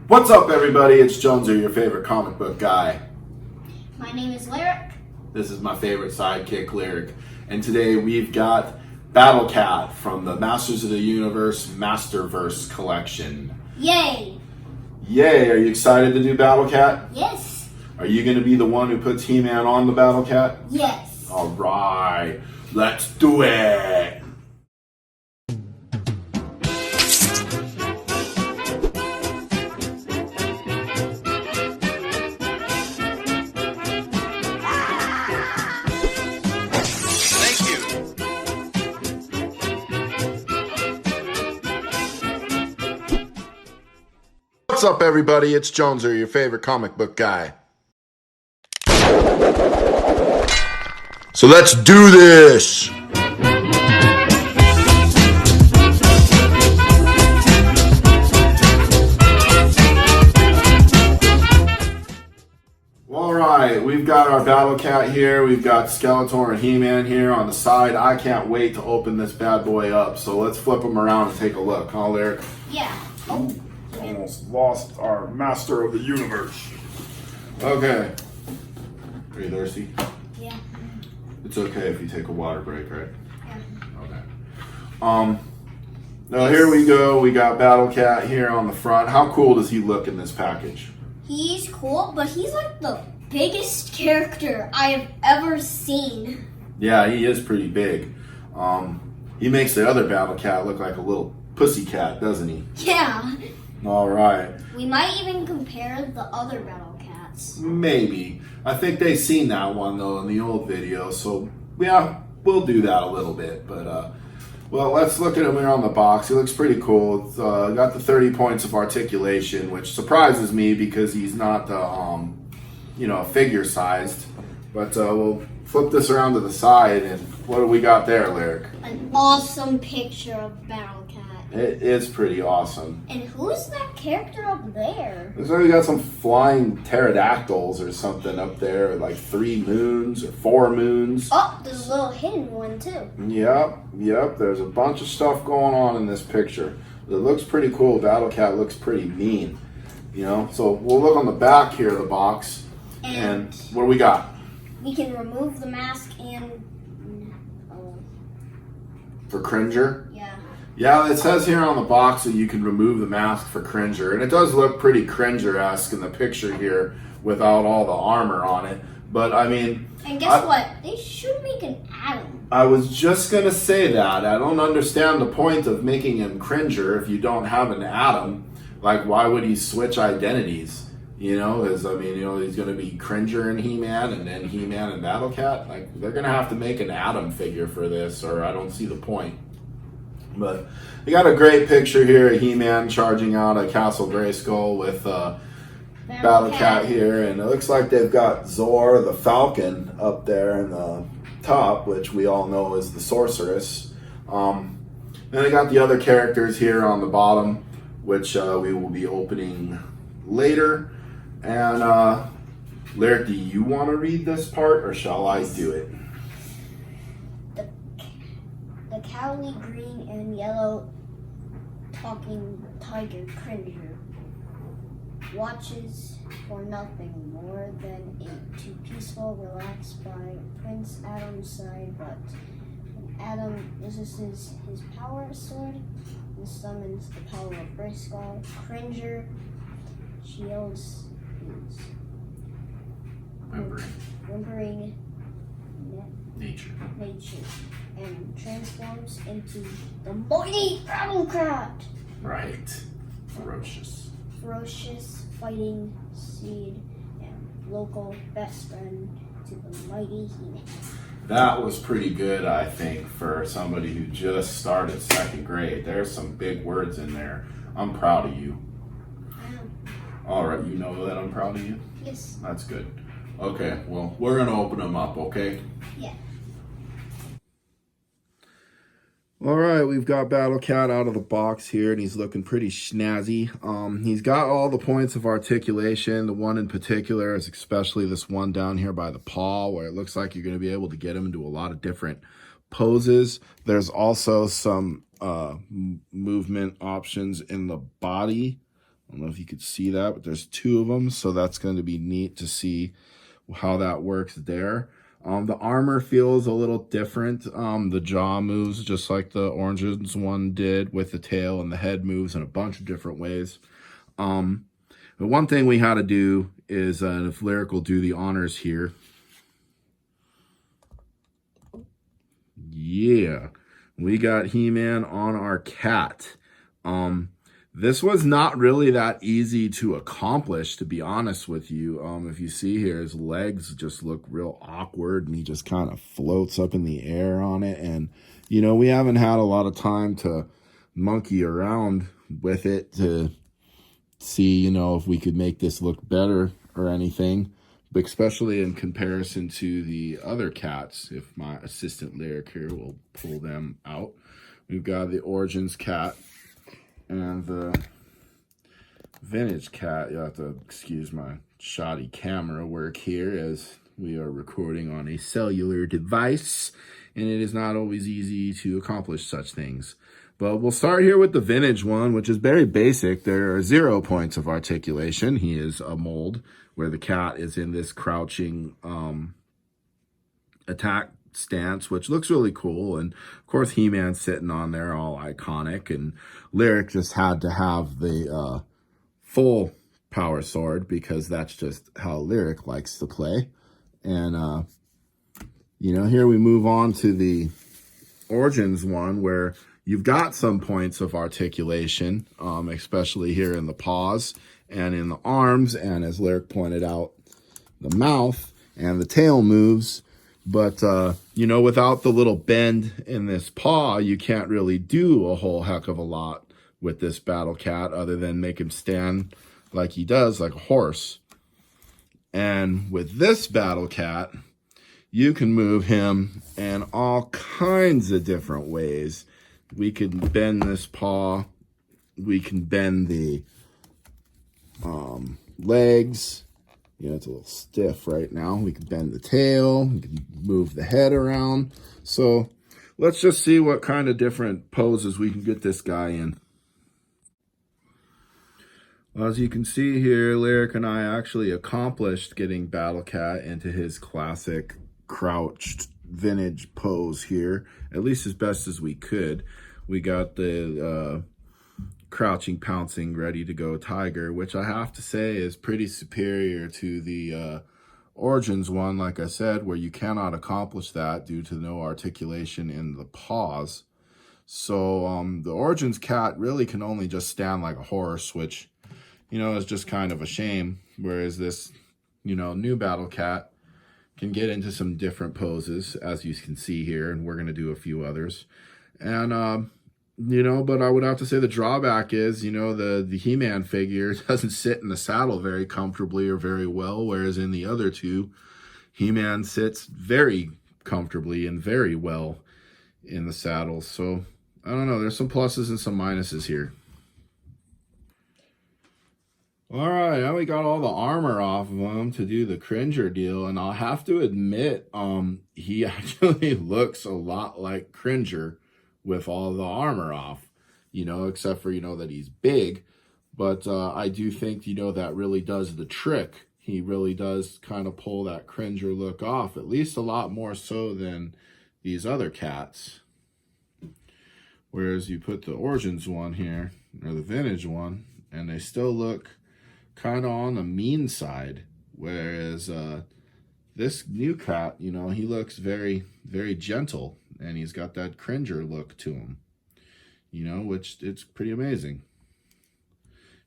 What's up, everybody? It's Jonesy, your favorite comic book guy. My name is Lyric. This is my favorite sidekick, Lyric. And today we've got Battlecat from the Masters of the Universe Masterverse collection. Yay! Yay! Are you excited to do Battlecat? Yes. Are you going to be the one who puts He-Man on the Battlecat? Yes. All right. Let's do it! What's up, everybody? It's Joneser, your favorite comic book guy. So let's do this! Alright, we've got our Battlecat here, we've got Skeletor and He-Man here on the side. I can't wait to open this bad boy up, so let's flip them around and take a look, huh, Lyric? Yeah. Oh. Almost lost our Master of the Universe. Okay. Are you thirsty? Yeah. It's okay if you take a water break, right? Yeah. Okay. Now here we go. We got Battlecat here on the front. How cool does he look in this package? He's cool, but he's like the biggest character I have ever seen. Yeah, he is pretty big. He makes the other Battlecat look like a little pussycat, doesn't he? Yeah. All right. We might even compare the other Battlecats. Maybe. I think they've seen that one, though, in the old video. So, yeah, we'll do that a little bit. But, well, let's look at him here on the box. He looks pretty cool. It's got the 30 points of articulation, which surprises me because he's not, figure-sized. But we'll flip this around to the side, and what do we got there, Lyric? An awesome picture of Battlecat. It is pretty awesome. And who's that character up there? Looks like we got some flying pterodactyls or something up there, like 3 moons or 4 moons. Oh, there's a little hidden one too. Yep. There's a bunch of stuff going on in this picture. It looks pretty cool. Battlecat looks pretty mean, So we'll look on the back here of the box, and what do we got? We can remove the mask and... For Cringer? Yeah. Yeah, it says here on the box that you can remove the mask for Cringer, and it does look pretty Cringer-esque in the picture here without all the armor on it. But, I mean... And guess what? They should make an Atom. I was just going to say that. I don't understand the point of making him Cringer if you don't have an Atom. Like, why would he switch identities? Because, he's going to be Cringer and He-Man, and then He-Man and Battlecat. Like, they're going to have to make an Atom figure for this, or I don't see the point. But we got a great picture here of He-Man charging out a Castle Grayskull with Battlecat here, and it looks like they've got Zor the Falcon up there in the top, which we all know is the Sorceress. Then they got the other characters here on the bottom, which we will be opening later. And Lyric, do you want to read this part, or shall I do it? The Cowley green and yellow talking tiger Cringer watches for nothing more than to peaceful relax by Prince Adam's side, but when Adam uses his power sword and summons the power of Grayskull, Cringer shields his whimpering nature and transforms into the mighty Battlecat. Right. Ferocious Fighting seed and local best friend to the mighty He-Man. That was pretty good, I think, for somebody who just started 2nd grade. There's some big words in there. I'm proud of you. All right, you know that I'm proud of you? Yes. That's good. Okay, well, we're going to open them up, okay? Yeah. All right, we've got Battlecat out of the box here, and he's looking pretty snazzy. He's got all the points of articulation. The one in particular is especially this one down here by the paw, where it looks like you're going to be able to get him into a lot of different poses. There's also some movement options in the body I don't know if you could see that, but there's 2 of them, so that's going to be neat to see how that works there. The armor feels a little different. The jaw moves just like the Origins one did, with the tail, and the head moves in a bunch of different ways. But one thing we had to do is, if Lyric will do the honors here. Yeah, we got He-Man on our cat. This was not really that easy to accomplish, to be honest with you. If you see here, his legs just look real awkward, and he just kind of floats up in the air on it. And, you know, we haven't had a lot of time to monkey around with it to see, you know, if we could make this look better or anything, but especially in comparison to the other cats. If my assistant Lyric here will pull them out. We've got the Origins cat and the vintage cat. You'll have to excuse my shoddy camera work here, as we are recording on a cellular device, and it is not always easy to accomplish such things. But we'll start here with the vintage one, which is very basic. There are 0 points of articulation. He is a mold where the cat is in this crouching attack stance, which looks really cool. And of course, He-Man's sitting on there, all iconic. And Lyric just had to have the full power sword, because that's just how Lyric likes to play. And you know, here we move on to the Origins one, where you've got some points of articulation, especially here in the paws and in the arms, and as Lyric pointed out, the mouth and the tail moves. But, you know, without the little bend in this paw, you can't really do a whole heck of a lot with this Battlecat, other than make him stand like he does, like a horse. And with this Battlecat, you can move him in all kinds of different ways. We can bend this paw. We can bend the legs. You know, it's a little stiff right now. We can bend the tail. We can move the head around. So let's just see what kind of different poses we can get this guy in. As you can see here, Lyric and I actually accomplished getting Battlecat into his classic crouched vintage pose here, at least as best as we could. We got the crouching, pouncing, ready to go tiger, which I have to say is pretty superior to the Origins one, like I said, where you cannot accomplish that due to no articulation in the paws. So the Origins cat really can only just stand like a horse, which, you know, is just kind of a shame. Whereas this, you know, new Battlecat can get into some different poses, as you can see here, and we're going to do a few others. And, you know, but I would have to say the drawback is, you know, the He-Man figure doesn't sit in the saddle very comfortably or very well, whereas in the other two, He-Man sits very comfortably and very well in the saddle. So, I don't know, there's some pluses and some minuses here. All right, now we got all the armor off of him to do the Cringer deal, and I'll have to admit, he actually looks a lot like Cringer with all the armor off, you know, except for, you know, that he's big. But I do think, you know, that really does the trick. He really does kind of pull that Cringer look off, at least a lot more so than these other cats. Whereas you put the Origins one here, or the vintage one, and they still look kind of on the mean side. Whereas this new cat, you know, he looks very, very gentle, and he's got that Cringer look to him, you know, which it's pretty amazing.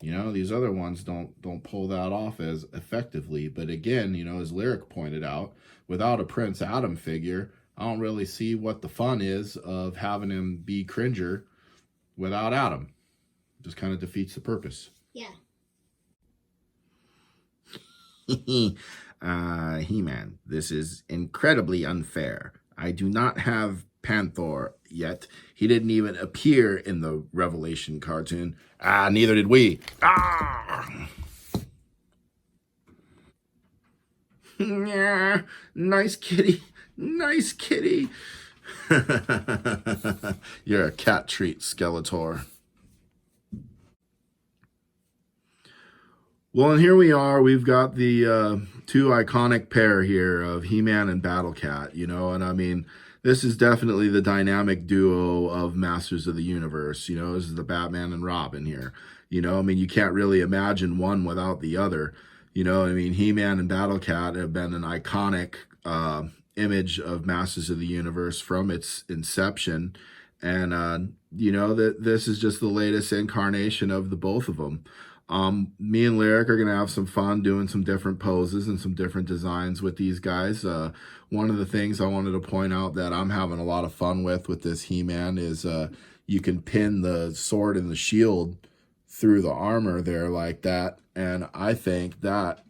You know, these other ones don't pull that off as effectively. But again, you know, as Lyric pointed out, without a Prince Adam figure, I don't really see what the fun is of having him be Cringer without Adam. Just kind of defeats the purpose. Yeah. He-Man, this is incredibly unfair. I do not have Panther yet. He didn't even appear in the Revelation cartoon. Neither did we. Yeah, nice kitty. Nice kitty. You're a cat treat, Skeletor. Well, and here we are. We've got the two iconic pair here of He-Man and Battlecat, you know, and I mean, this is definitely the dynamic duo of Masters of the Universe. You know, this is the Batman and Robin here. You know, I mean, you can't really imagine one without the other. You know, I mean, He-Man and Battlecat have been an iconic image of Masters of the Universe from its inception. And, you know, that this is just the latest incarnation of the both of them. Me and Lyric are going to have some fun doing some different poses and some different designs with these guys. One of the things I wanted to point out that I'm having a lot of fun with this He-Man is you can pin the sword and the shield through the armor there like that. And I think that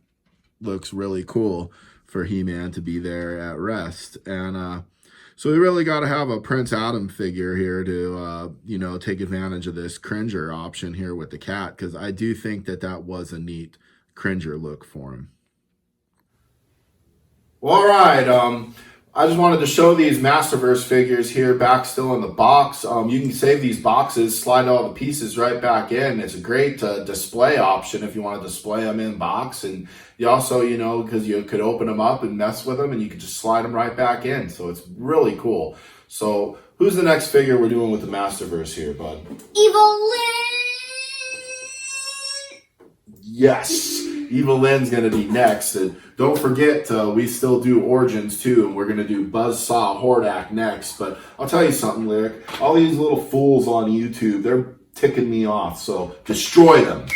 looks really cool for He-Man to be there at rest. And so we really got to have a Prince Adam figure here to, you know, take advantage of this Cringer option here with the cat, because I do think that that was a neat Cringer look for him. Well, all right. I just wanted to show these Masterverse figures here back still in the box. You can save these boxes, slide all the pieces right back in. It's a great display option if you want to display them in box. And you also, you know, because you could open them up and mess with them and you could just slide them right back in. So it's really cool. So who's the next figure we're doing with the Masterverse here, bud? Evil Lynn! Yes, Evil Lynn's going to be next. And don't forget, we still do Origins too, and we're going to do Buzzsaw Hordak next. But I'll tell you something, Lyric. All these little fools on YouTube, they're ticking me off, so destroy them.